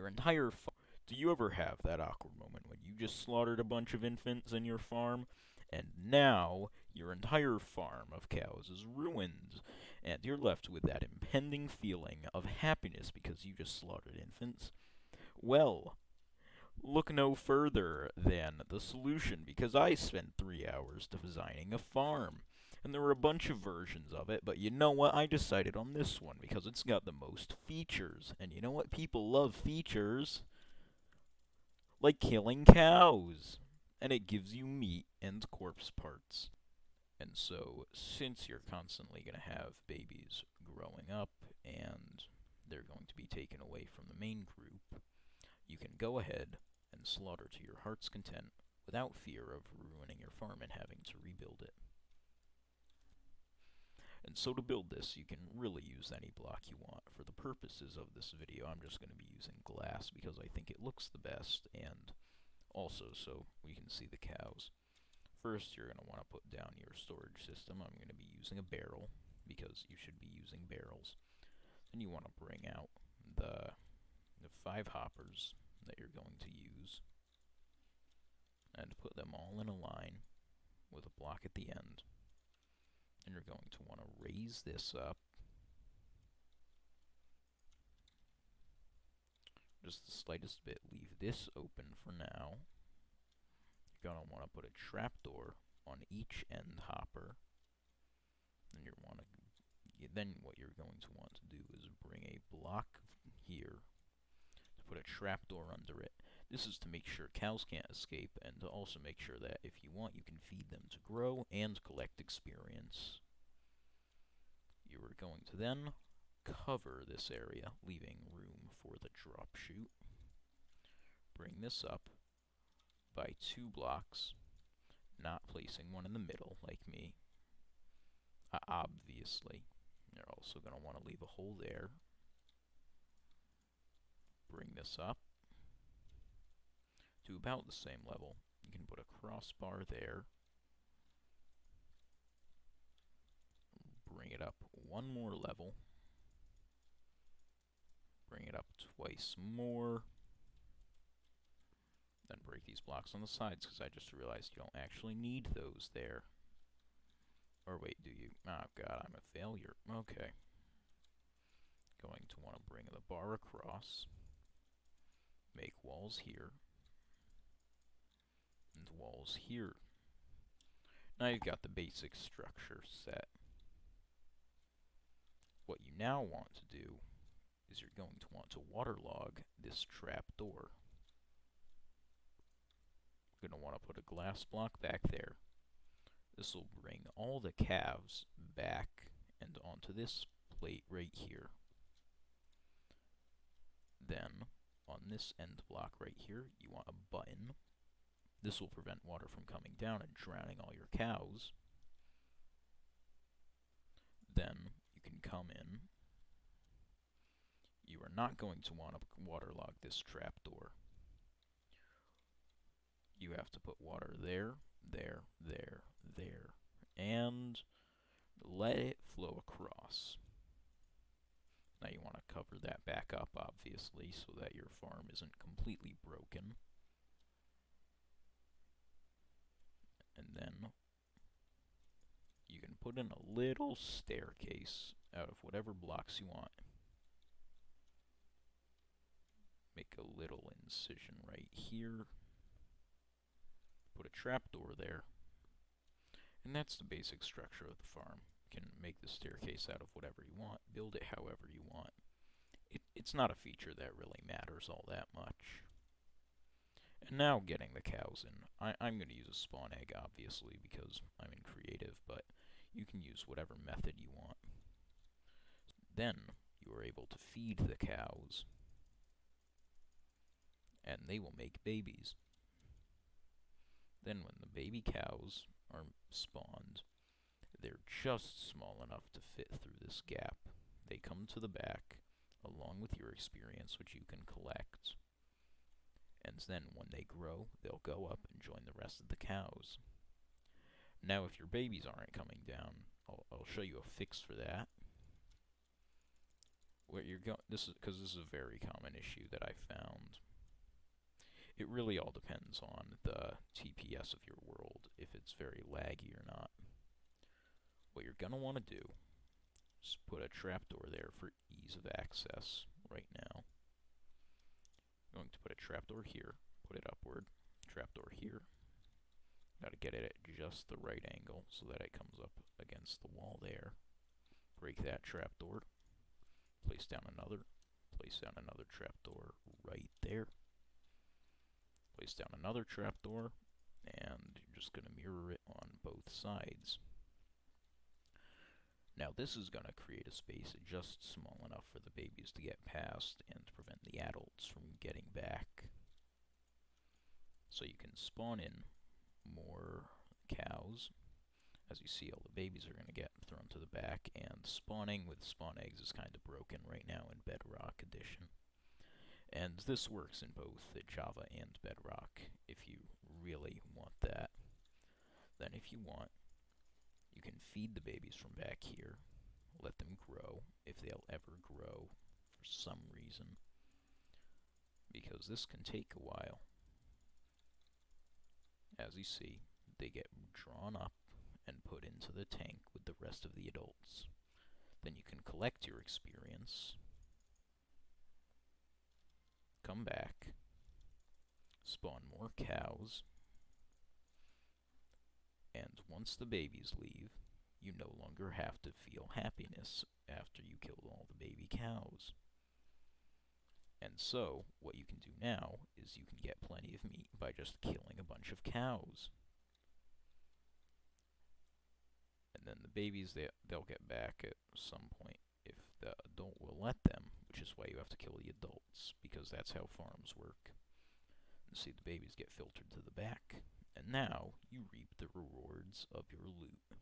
your entire farm. Do you ever have that awkward moment when you just slaughtered a bunch of infants in your farm, and now your entire farm of cows is ruined, and you're left with that impending feeling of happiness because you just slaughtered infants? Well, look no further than the solution, because I spent 3 hours designing a farm. And there were a bunch of versions of it, but you know what? I decided on this one because it's got the most features. And you know what? People love features. Like killing cows. And it gives you meat and corpse parts. And so, since you're constantly going to have babies growing up, and they're going to be taken away from the main group, you can go ahead and slaughter to your heart's content without fear of ruining your farm and having to rebuild it. And so to build this, you can really use any block you want. For the purposes of this video, I'm just going to be using glass because I think it looks the best, and also so we can see the cows. First, you're going to want to put down your storage system. I'm going to be using a barrel because you should be using barrels. Then you want to bring out the 5 hoppers that you're going to use and put them all in a line with a block at the end. And you're going to want to raise this up just the slightest bit. Leave this open for now. You're going to want to put a trapdoor on each end hopper. And then what you're going to want to do is bring a block here to put a trapdoor under it. This is to make sure cows can't escape, and to also make sure that if you want, you can feed them to grow and collect experience. You are going to then cover this area, leaving room for the drop chute. Bring this up by 2 blocks, not placing one in the middle like me, obviously. You're also going to want to leave a hole there. Bring this up to about the same level. You can put a crossbar there. Bring it up 1 more level. Bring it up twice more. Then break these blocks on the sides, because I just realized you don't actually need those there. Or wait, do you? Oh god, I'm a failure. Okay. Going to want to bring the bar across. Make walls here. And walls here. Now you've got the basic structure set. What you now want to do is you're going to want to waterlog this trap door. You're going to want to put a glass block back there. This will bring all the calves back and onto this plate right here. Then, on this end block right here, you want a button. This will prevent water from coming down and drowning all your cows. Then, you can come in. You are not going to want to waterlog this trapdoor. You have to put water there, there, there, there, and let it flow across. Now you want to cover that back up, obviously, so that your farm isn't completely broken. And then you can put in a little staircase out of whatever blocks you want. Make a little incision right here. Put a trapdoor there. And that's the basic structure of the farm. You can make the staircase out of whatever you want, build it however you want. It's not a feature that really matters all that much. And now getting the cows in. I'm going to use a spawn egg, obviously, because I'm in creative, but you can use whatever method you want. Then you are able to feed the cows, and they will make babies. Then when the baby cows are spawned, they're just small enough to fit through this gap. They come to the back, along with your experience, which you can collect. And then when they grow, they'll go up and join the rest of the cows. Now if your babies aren't coming down, I'll show you a fix for that. What you're this is because this is a very common issue that I found. It really all depends on the TPS of your world, if it's very laggy or not. What you're going to want to do is put a trapdoor there for ease of access right now. I'm going to put a trapdoor here, put it upward, trapdoor here. Got to get it at just the right angle so that it comes up against the wall there. Break that trapdoor, place down another trapdoor right there. Place down another trapdoor, and you're just going to mirror it on both sides. Now this is going to create a space just small enough for the babies to get past and to prevent the adults from getting back. So you can spawn in more cows. As you see, all the babies are going to get thrown to the back, and spawning with spawn eggs is kind of broken right now in Bedrock Edition. And this works in both Java and Bedrock, if you really want that. Then if you want, you can feed the babies from back here, let them grow, if they'll ever grow for some reason, because this can take a while. As you see, they get drawn up and put into the tank with the rest of the adults. Then you can collect your experience, come back, spawn more cows, and once the babies leave, you no longer have to feel happiness after you killed all the baby cows. And so, what you can do now is you can get plenty of meat by just killing a bunch of cows. And then the babies, they'll get back at some point if the adult will let them, which is why you have to kill the adults, because that's how farms work. And see, the babies get filtered to the back, and now you reap the rewards of your loot.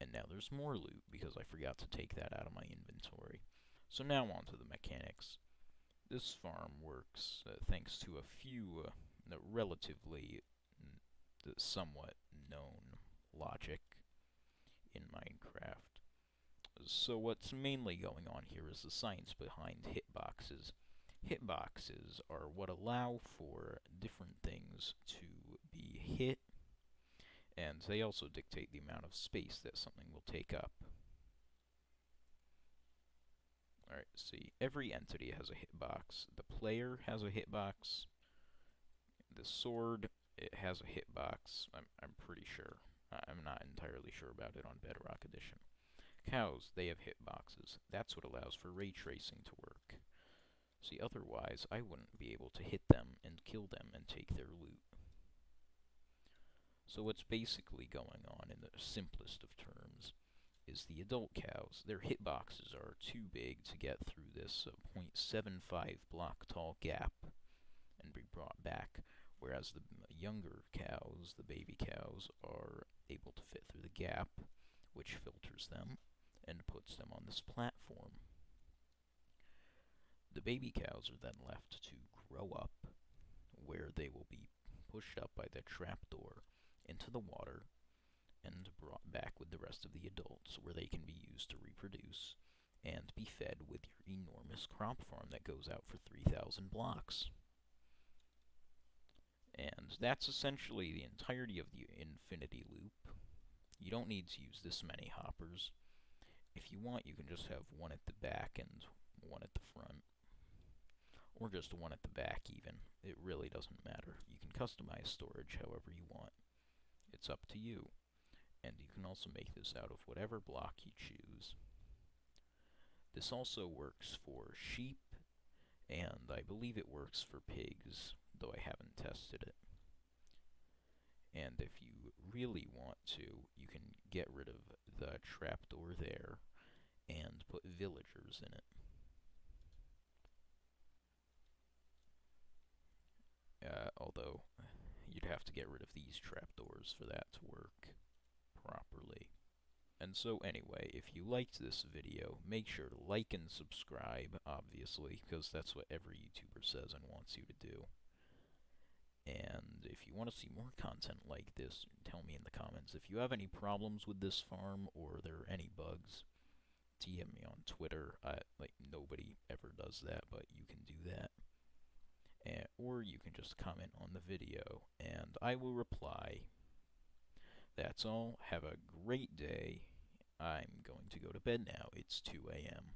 And now there's more loot, because I forgot to take that out of my inventory. So now on to the mechanics. This farm works thanks to a few relatively somewhat known logic in Minecraft. So what's mainly going on here is the science behind hitboxes. Hitboxes are what allow for different things to be hit, and they also dictate the amount of space that something will take up. Alright, see, every entity has a hitbox. The player has a hitbox. The sword, it has a hitbox. I'm pretty sure. I'm not entirely sure about it on Bedrock Edition. Cows, they have hitboxes. That's what allows for ray tracing to work. See, otherwise, I wouldn't be able to hit them and kill them and take their loot. So what's basically going on in the simplest of terms is the adult cows. Their hitboxes are too big to get through this 0.75 block tall gap and be brought back, whereas the younger cows, the baby cows, are able to fit through the gap, which filters them and puts them on this platform. The baby cows are then left to grow up, where they will be pushed up by the trapdoor into the water and brought back with the rest of the adults, where they can be used to reproduce and be fed with your enormous crop farm that goes out for 3,000 blocks. And that's essentially the entirety of the infinity loop. You don't need to use this many hoppers. If you want, you can just have one at the back and one at the front. Or just one at the back even. It really doesn't matter. You can customize storage however you want. It's up to you. And you can also make this out of whatever block you choose. This also works for sheep, and I believe it works for pigs, though I haven't tested it. And if you really want to, you can get rid of the trapdoor there and put villagers in it. Although, you'd have to get rid of these trapdoors for that to work properly. And so anyway, if you liked this video, make sure to like and subscribe, obviously, because that's what every YouTuber says and wants you to do. And if you want to see more content like this, tell me in the comments. If you have any problems with this farm, or there are any bugs, DM me on Twitter. Like, nobody ever does that, but you can do that. or you can just comment on the video, and I will reply. That's all. Have a great day. I'm going to go to bed now. It's 2 a.m.